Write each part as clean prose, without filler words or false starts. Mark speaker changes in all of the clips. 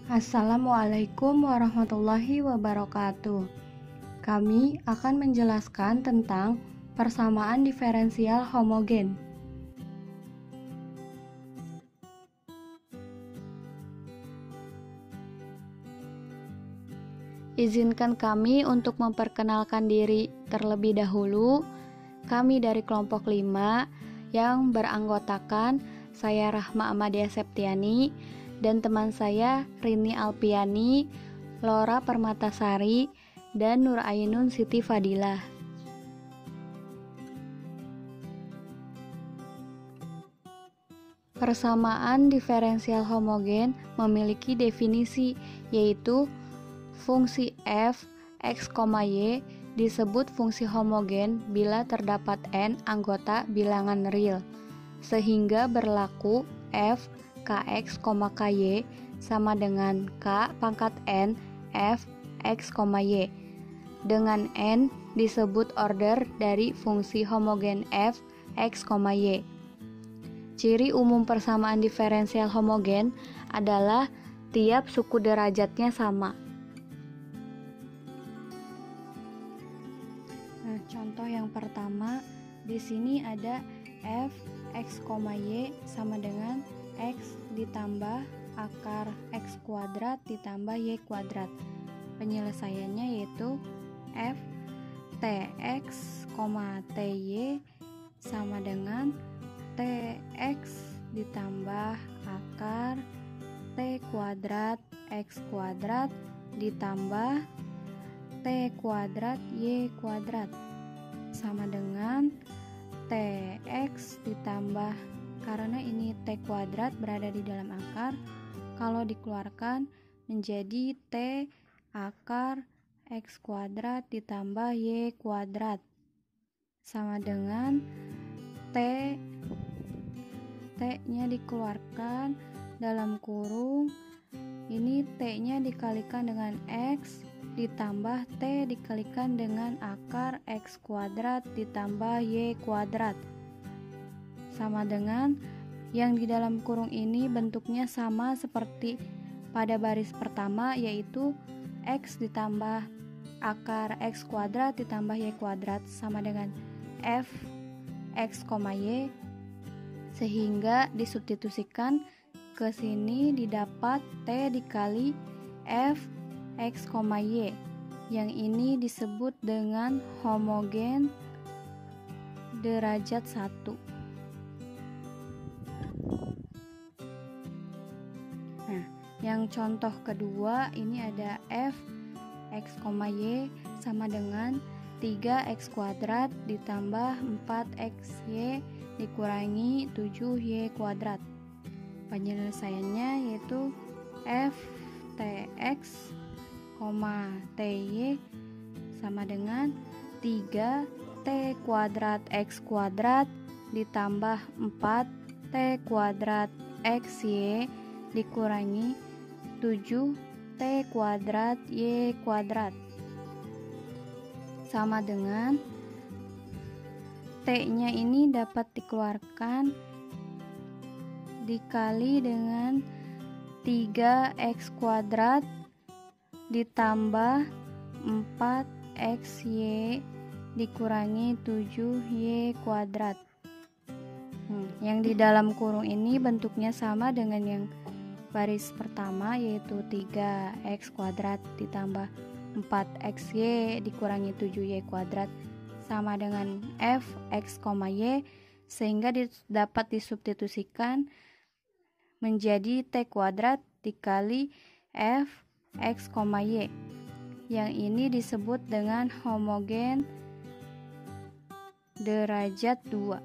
Speaker 1: Assalamualaikum warahmatullahi wabarakatuh. Kami akan menjelaskan tentang persamaan diferensial homogen. Izinkan kami untuk memperkenalkan diri terlebih dahulu. Kami dari kelompok 5 yang beranggotakan saya Rahma Amadia Septiani dan teman saya Rini Alpiani, Lora Permatasari, dan Nur Ainun Siti Fadilah. Persamaan diferensial homogen memiliki definisi, yaitu fungsi f x, y disebut fungsi homogen bila terdapat n anggota bilangan real, sehingga berlaku f kx, ky sama dengan k pangkat n f x, y. Dengan n disebut order dari fungsi homogen f x, y. Ciri umum persamaan diferensial homogen adalah tiap suku derajatnya sama. Nah, contoh yang pertama, di sini ada f x, y sama dengan x ditambah akar x kuadrat ditambah y kuadrat. Penyelesaiannya yaitu f tx, ty sama dengan tx ditambah akar t kuadrat x kuadrat ditambah t kuadrat y kuadrat sama dengan tx ditambah, karena ini t kuadrat berada di dalam akar, kalau dikeluarkan menjadi t akar x kuadrat ditambah y kuadrat sama dengan t-nya dikeluarkan dalam kurung, ini t-nya dikalikan dengan x ditambah t dikalikan dengan akar x kuadrat ditambah y kuadrat sama dengan yang di dalam kurung ini bentuknya sama seperti pada baris pertama, yaitu x ditambah akar x kuadrat ditambah y kuadrat sama dengan f x, y, sehingga disubstitusikan ke sini didapat t dikali f x, y, yang ini disebut dengan homogen derajat 1. Nah, yang contoh kedua ini ada f x, y sama dengan 3x kuadrat ditambah 4xy dikurangi 7y kuadrat. Penyelesaiannya yaitu f tx, ty sama dengan 3t kuadrat x kuadrat ditambah 4t kuadrat xy dikurangi 7t kuadrat y kuadrat sama dengan t-nya ini dapat dikeluarkan dikali dengan 3x kuadrat ditambah 4xy dikurangi 7y kuadrat. Yang di dalam kurung ini bentuknya sama dengan yang baris pertama, yaitu 3x kuadrat ditambah 4xy dikurangi 7y kuadrat sama dengan f x, y, sehingga dapat disubstitusikan menjadi t kuadrat dikali f x, y, yang ini disebut dengan homogen derajat 2.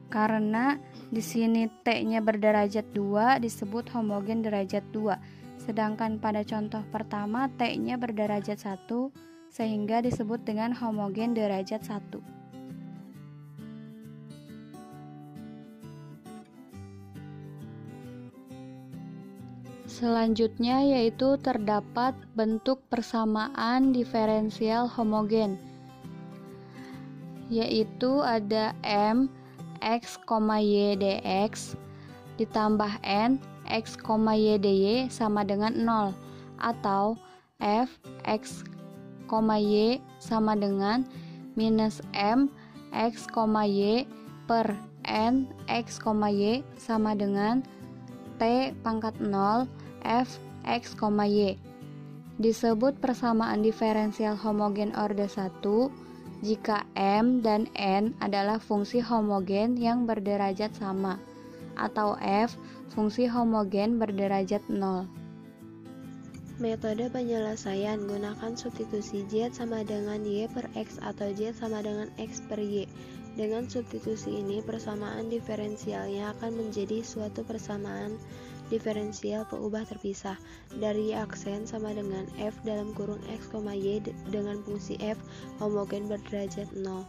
Speaker 1: Karena di sini t-nya berderajat 2 disebut homogen derajat 2, sedangkan pada contoh pertama t-nya berderajat 1 sehingga disebut dengan homogen derajat 1. Selanjutnya yaitu terdapat bentuk persamaan diferensial homogen, yaitu ada m x, y dx ditambah n x, y dy sama dengan 0, atau f x, y sama dengan minus m x, y per n x, y sama dengan t pangkat 0 f x, y. Disebut persamaan diferensial homogen orde 1 jika m dan n adalah fungsi homogen yang berderajat sama, atau f fungsi homogen berderajat 0.
Speaker 2: Metode penyelesaian gunakan substitusi Z sama dengan Y per X atau Z sama dengan X per Y. Dengan substitusi ini, persamaan diferensialnya akan menjadi suatu persamaan diferensial peubah terpisah dari aksen sama dengan F dalam kurung X, Y dengan fungsi F homogen berderajat 0.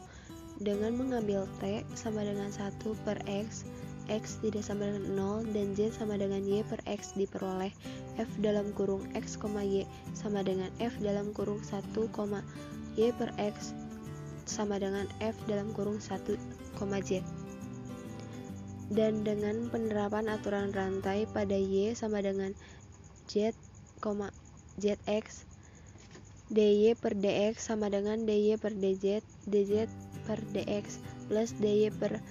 Speaker 2: Dengan mengambil T sama dengan 1 per X, X tidak sama dengan 0, dan Z sama dengan Y per X diperoleh F dalam kurung X, Y sama dengan F dalam kurung 1, Y per X sama dengan F dalam kurung 1, Z. Dan dengan penerapan aturan rantai pada Y sama dengan Z, ZX, dy per dx sama dengan dy per dz, dz per dx plus dy per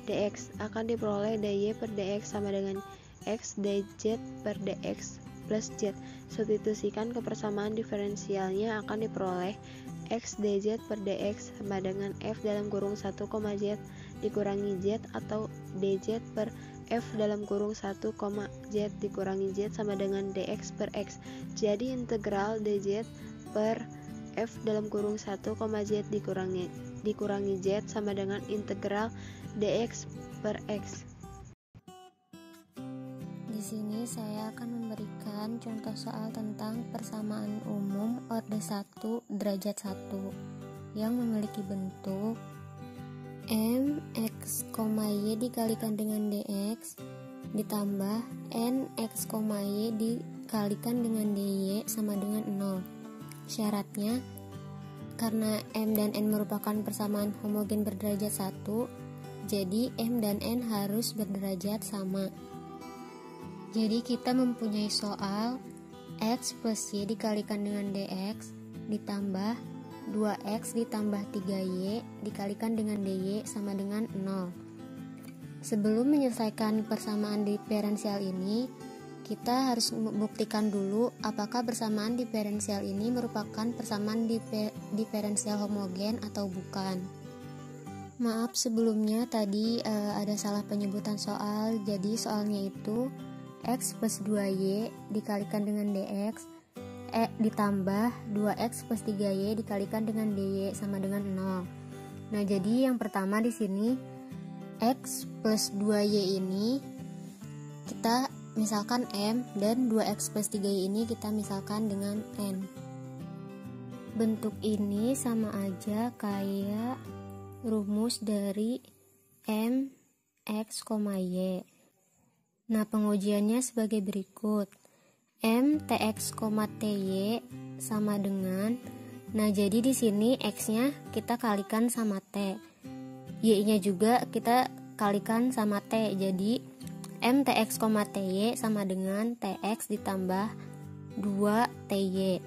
Speaker 2: dx akan diperoleh dy per dx sama dengan x dz per dx plus z. Substitusikan ke persamaan diferensialnya akan diperoleh x dz per dx sama dengan f dalam kurung 1, z dikurangi z atau dz per f dalam kurung 1, z dikurangi z sama dengan dx per x. Jadi integral dz per f dalam kurung 1, z dikurangi z sama dengan integral dx per x.
Speaker 3: Di sini saya akan memberikan contoh soal tentang persamaan umum orde 1 derajat 1 yang memiliki bentuk m x, y dikalikan dengan dx ditambah n x, y dikalikan dengan dy sama dengan 0. Syaratnya, karena m dan n merupakan persamaan homogen berderajat 1, jadi m dan n harus berderajat sama. Jadi kita mempunyai soal x plus y dikalikan dengan dx ditambah 2x ditambah 3y dikalikan dengan dy sama dengan 0. Sebelum menyelesaikan persamaan diferensial ini, kita harus membuktikan dulu apakah persamaan diferensial ini merupakan persamaan diferensial homogen atau bukan. Maaf sebelumnya tadi ada salah penyebutan soal. Jadi soalnya itu x plus 2y dikalikan dengan dx ditambah 2x plus 3y dikalikan dengan dy sama dengan 0. Nah, jadi yang pertama di sini x plus 2y ini kita misalkan m dan 2x plus 3y ini kita misalkan dengan n. Bentuk ini sama aja kayak rumus dari m, x, y. Nah, pengujiannya sebagai berikut. M, tx, ty sama dengan, nah jadi di sini x-nya kita kalikan sama t, y-nya juga kita kalikan sama t. Jadi m tx, ty sama dengan tx ditambah 2ty.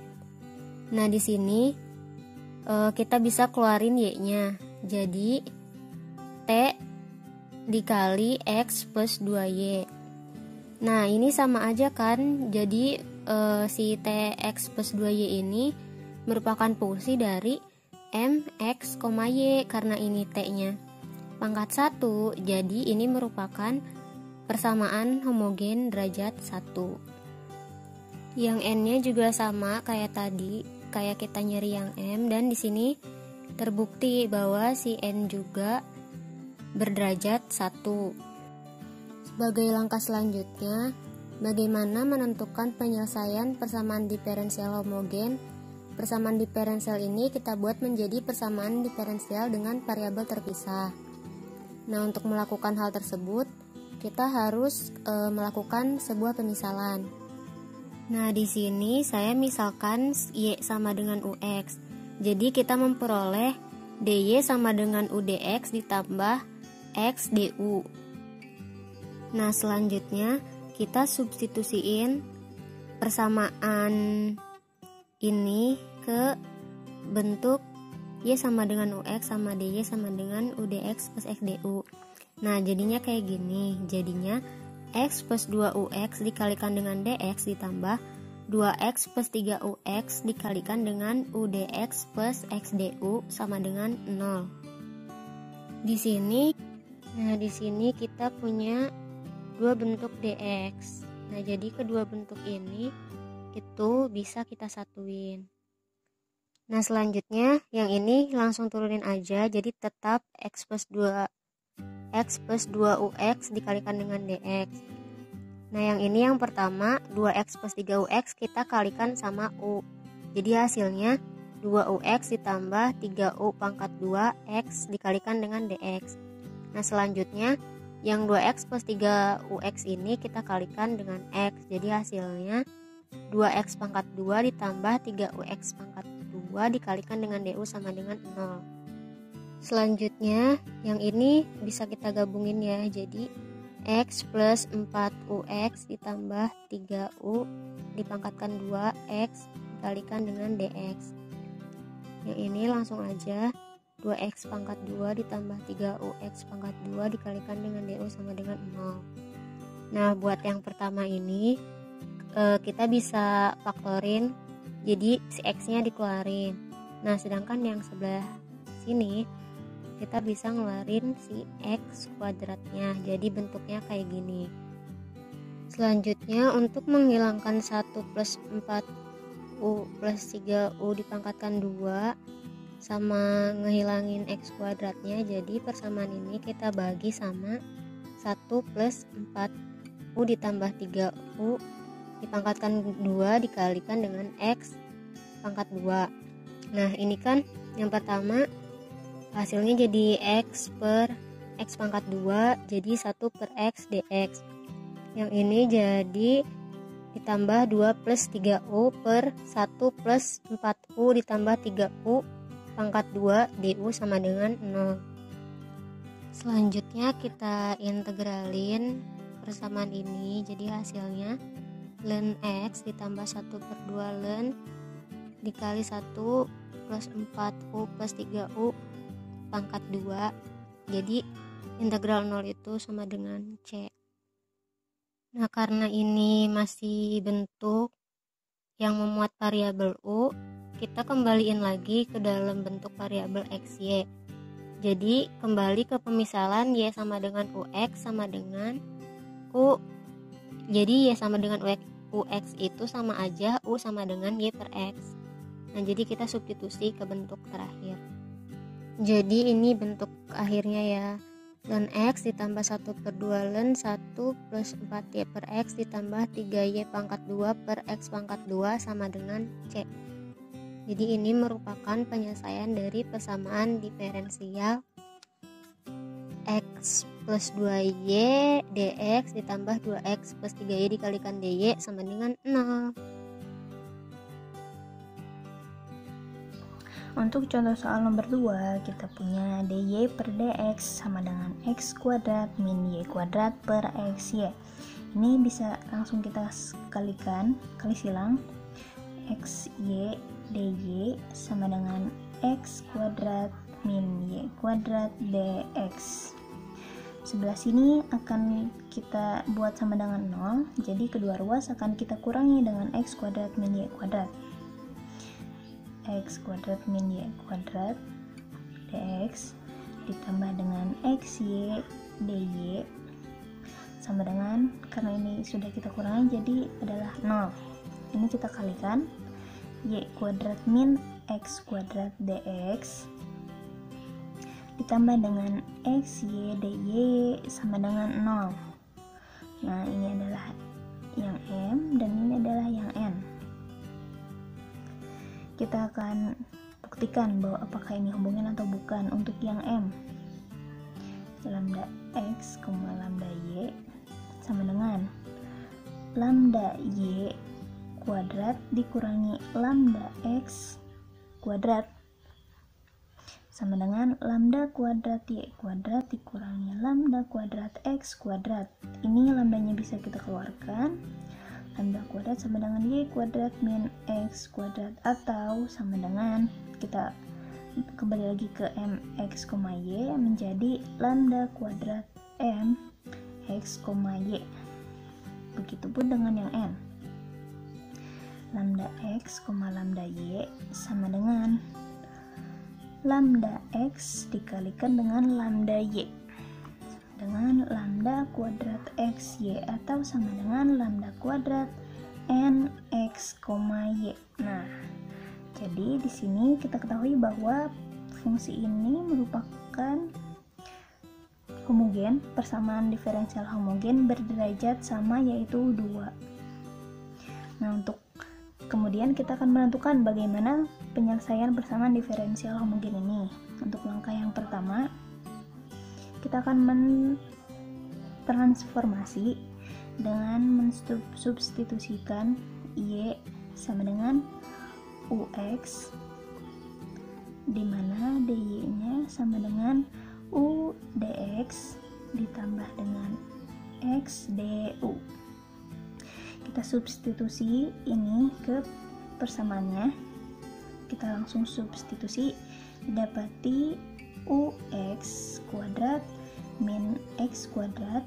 Speaker 3: Nah, di sini kita bisa keluarin y-nya. Jadi t dikali x plus 2y. Nah, ini sama aja kan, jadi si tx plus 2y ini merupakan fungsi dari m, x, y karena ini t-nya pangkat 1, jadi ini merupakan persamaan homogen derajat 1. Yang n-nya juga sama kayak tadi, kayak kita nyari yang m, dan di sini terbukti bahwa si n juga berderajat 1. Sebagai langkah selanjutnya, bagaimana menentukan penyelesaian persamaan diferensial homogen? Persamaan diferensial ini kita buat menjadi persamaan diferensial dengan variabel terpisah. Nah, untuk melakukan hal tersebut, kita harus melakukan sebuah pemisalan. Nah, di sini saya misalkan y sama dengan ux. Jadi kita memperoleh dy sama dengan udx ditambah x du. Nah, selanjutnya kita substitusiin persamaan ini ke bentuk Y sama dengan UX sama DY sama dengan UDX plus XDU. Nah, jadinya kayak gini. Jadinya X plus 2UX dikalikan dengan DX ditambah 2X plus 3UX dikalikan dengan UDX plus XDU sama dengan 0. Di sini kita punya dua bentuk DX. Nah, jadi kedua bentuk ini itu bisa kita satuin. Nah, selanjutnya yang ini langsung turunin aja, jadi tetap X plus 2UX dikalikan dengan DX. Nah, yang ini yang pertama 2X plus 3UX kita kalikan sama U. Jadi hasilnya 2UX ditambah 3U pangkat 2X dikalikan dengan DX. Nah, selanjutnya yang 2X plus 3UX ini kita kalikan dengan X. Jadi hasilnya 2X pangkat 2 ditambah 3UX pangkat 2 dikalikan dengan DU sama dengan 0. Selanjutnya yang ini bisa kita gabungin ya. Jadi X plus 4UX ditambah 3U dipangkatkan 2X dikalikan dengan DX. Yang ini langsung aja 2X pangkat 2 ditambah 3UX pangkat 2 dikalikan dengan DU sama dengan 0. Nah, buat yang pertama ini kita bisa faktorin, jadi si X-nya dikeluarin. Nah, sedangkan yang sebelah sini kita bisa ngeluarin si X kuadratnya, jadi bentuknya kayak gini. Selanjutnya untuk menghilangkan 1 plus 4U plus 3U dipangkatkan 2 sama ngehilangin X kuadratnya, jadi persamaan ini kita bagi sama 1 plus 4U ditambah 3U dipangkatkan 2 dikalikan dengan X pangkat 2. Nah, ini kan yang pertama hasilnya jadi X per X pangkat 2, jadi 1 per X dx. Yang ini jadi ditambah 2 plus 3U per 1 plus 4U ditambah 3U pangkat 2 du sama dengan 0. Selanjutnya kita integralin persamaan ini, jadi hasilnya ln X ditambah 1 per 2 ln dikali 1 plus 4U plus 3U pangkat 2. Jadi integral 0 itu sama dengan C. Nah, karena ini masih bentuk yang memuat variabel U, kita kembaliin lagi ke dalam bentuk variabel XY. Jadi kembali ke pemisalan Y sama dengan UX sama dengan U. Jadi Y sama dengan UX itu sama aja U sama dengan Y per X. Nah, jadi kita substitusi ke bentuk terakhir. Jadi ini bentuk akhirnya ya. Ln X ditambah 1 per 2 ln 1 plus 4Y per X ditambah 3Y pangkat 2 per X pangkat 2 sama dengan C. Jadi ini merupakan penyelesaian dari persamaan diferensial X plus 2Y dx ditambah 2X plus 3Y dikalikan dy sama dengan 0.
Speaker 1: Untuk contoh soal nomor 2, kita punya dy per dx sama dengan x kuadrat min y kuadrat per xy. Ini bisa langsung kita kali silang. Xy dy sama dengan x kuadrat min y kuadrat dx. Sebelah sini akan kita buat sama dengan 0, jadi kedua ruas akan kita kurangi dengan x kuadrat min y kuadrat. X kuadrat min y kuadrat dx ditambah dengan xy dy sama dengan, karena ini sudah kita kurangi jadi adalah 0. Ini kita kalikan y kuadrat min x kuadrat dx ditambah dengan xy dy sama dengan 0. Nah, ini adalah yang m dan ini adalah yang n. Kita akan buktikan bahwa apakah ini hubungan atau bukan. Untuk yang M, lambda X, lambda Y sama dengan lambda Y kuadrat dikurangi lambda X kuadrat
Speaker 4: sama dengan lambda kuadrat Y kuadrat dikurangi lambda kuadrat X kuadrat. Ini lambdanya bisa kita keluarkan. Lambda kuadrat sama dengan Y kuadrat min X kuadrat, atau sama dengan, kita kembali lagi ke mx, y menjadi lambda kuadrat m x, y. Begitupun dengan yang n. Lambda x, lambda y sama dengan lambda x dikalikan dengan lambda y dengan lambda kuadrat x y, atau sama dengan lambda kuadrat n x, y. Nah, jadi di sini kita ketahui bahwa fungsi ini merupakan homogen, persamaan diferensial homogen berderajat sama, yaitu 2. Nah, untuk kemudian kita akan menentukan bagaimana penyelesaian persamaan diferensial homogen ini. Untuk langkah yang pertama, kita akan mentransformasi dengan mensubstitusikan Y sama dengan UX, di mana DY-nya sama dengan U dx ditambah dengan X du. Kita substitusi ini ke persamaannya, kita langsung substitusi, dapati UX kuadrat min X kuadrat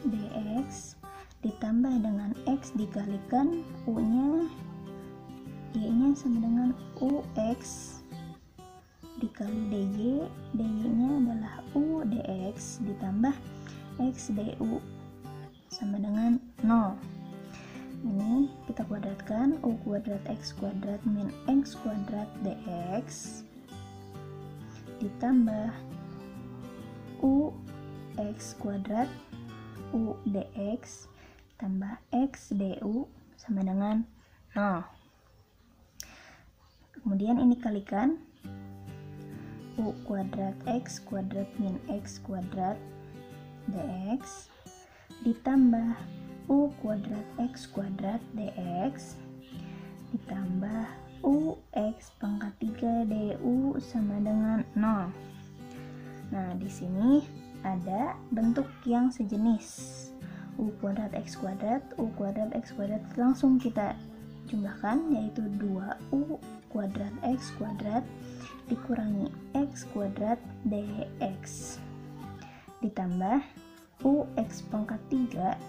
Speaker 4: dx ditambah dengan X dikalikan U-nya, Y-nya sama dengan UX dikali dy, dy-nya adalah U dx ditambah X du sama dengan 0. Ini kita kuadratkan, U kuadrat X kuadrat min X kuadrat dx ditambah U X kuadrat U dx tambah X du sama dengan 0. Kemudian ini kalikan, U kuadrat X kuadrat min X kuadrat dx ditambah U kuadrat X kuadrat dx ditambah UX pangkat 3 du sama dengan 0. Nah, di sini ada bentuk yang sejenis, U kuadrat X kuadrat, U kuadrat X kuadrat, langsung kita jumlahkan, yaitu 2U kuadrat X kuadrat dikurangi X kuadrat dx ditambah UX pangkat 3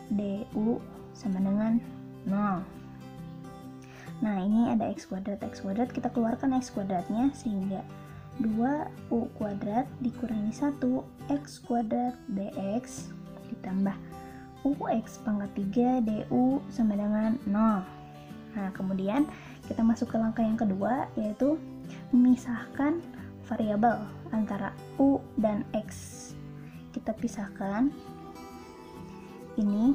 Speaker 4: du sama dengan 0. Nah, ini ada X kuadrat, kita keluarkan X kuadratnya, sehingga 2U kuadrat dikurangi 1 X kuadrat dx ditambah UX pangkat 3 du sama dengan 0. Nah, kemudian kita masuk ke langkah yang kedua, yaitu memisahkan variabel antara U dan X. Kita pisahkan, ini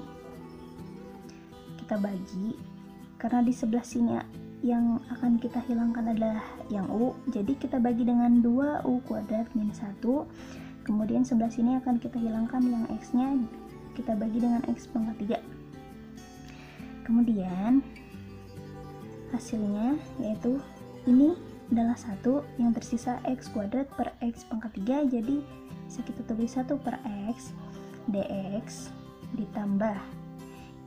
Speaker 4: kita bagi, karena di sebelah sini yang akan kita hilangkan adalah yang U, jadi kita bagi dengan 2U kuadrat min 1, kemudian sebelah sini akan kita hilangkan yang X nya, kita bagi dengan X pangkat 3. Kemudian hasilnya yaitu ini adalah 1, yang tersisa X kuadrat per X pangkat 3, jadi bisa kita tulis 1 per X dx ditambah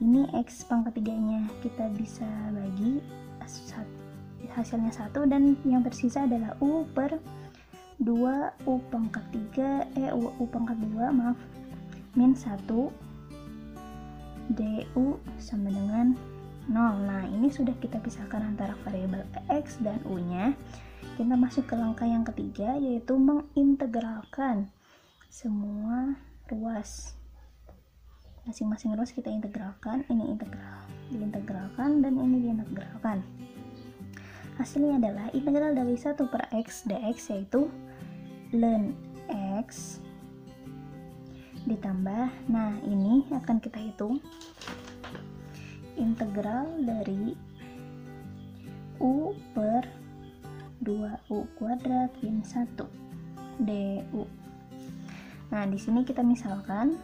Speaker 4: ini X pangkat 3 nya kita bisa bagi, hasilnya 1, dan yang tersisa adalah U per 2 U pangkat 3 U pangkat 2 min 1 du sama dengan 0. Nah, ini sudah kita pisahkan antara variabel X dan U nya. Kita masuk ke langkah yang ketiga, yaitu mengintegralkan semua ruas. Masing-masing ruas kita integralkan, ini diintegralkan dan ini diintegralkan. Hasilnya adalah integral dari 1 per X dx, yaitu ln X ditambah, nah ini akan kita hitung, integral dari U per 2U kuadrat min 1 du. Nah, di sini kita misalkan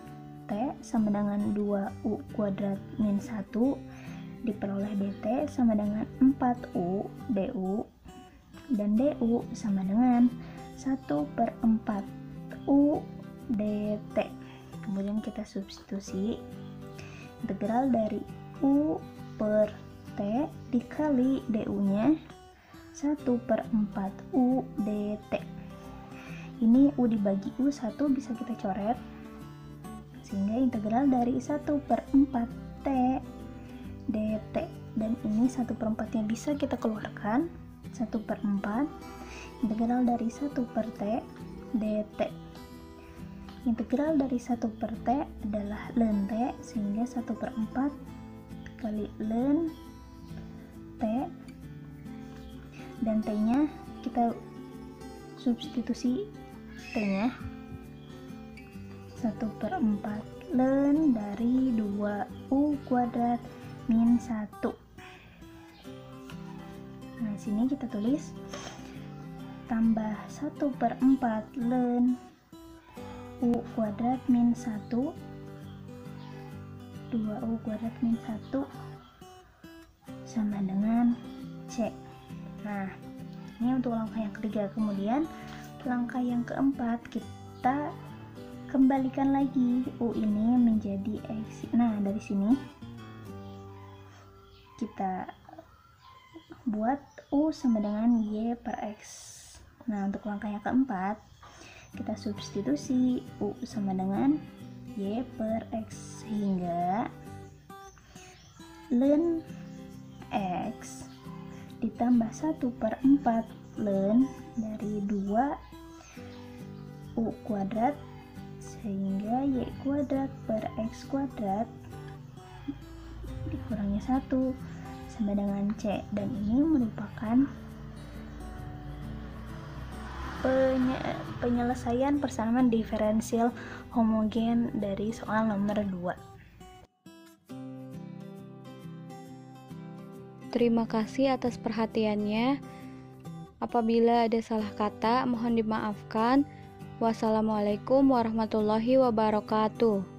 Speaker 4: T sama dengan 2U kuadrat min 1 diperoleh dt sama dengan 4U du, dan du sama dengan 1/4 U dt. Kemudian kita substitusi integral dari U per T dikali du nya 1/4 U dt. Ini U dibagi U 1 bisa kita coret, sehingga integral dari 1/4 T dt, dan ini 1/4 nya bisa kita keluarkan, 1/4 integral dari 1/T dt. Integral dari 1/T adalah ln T, sehingga 1/4 kali ln T, dan T nya kita substitusi T nya 1/4 ln dari 2U kuadrat min 1. Nah, sini kita tulis tambah 1/4 ln U kuadrat min 1, 2U kuadrat min 1 sama dengan C. Nah, ini untuk langkah yang ketiga. Kemudian langkah yang keempat, kita kembalikan lagi U ini menjadi X. Nah, dari sini kita buat U sama dengan Y per X. Nah, untuk langkah yang keempat, kita substitusi U sama dengan Y per X, sehingga ln X ditambah 1/4 ln dari 2U kuadrat, sehingga Y kuadrat per X kuadrat dikurangi 1 sama dengan C. Dan ini merupakan penyelesaian persamaan diferensial homogen dari soal nomor 2.
Speaker 1: Terima kasih atas perhatiannya. Apabila ada salah kata, mohon dimaafkan. Wassalamualaikum warahmatullahi wabarakatuh.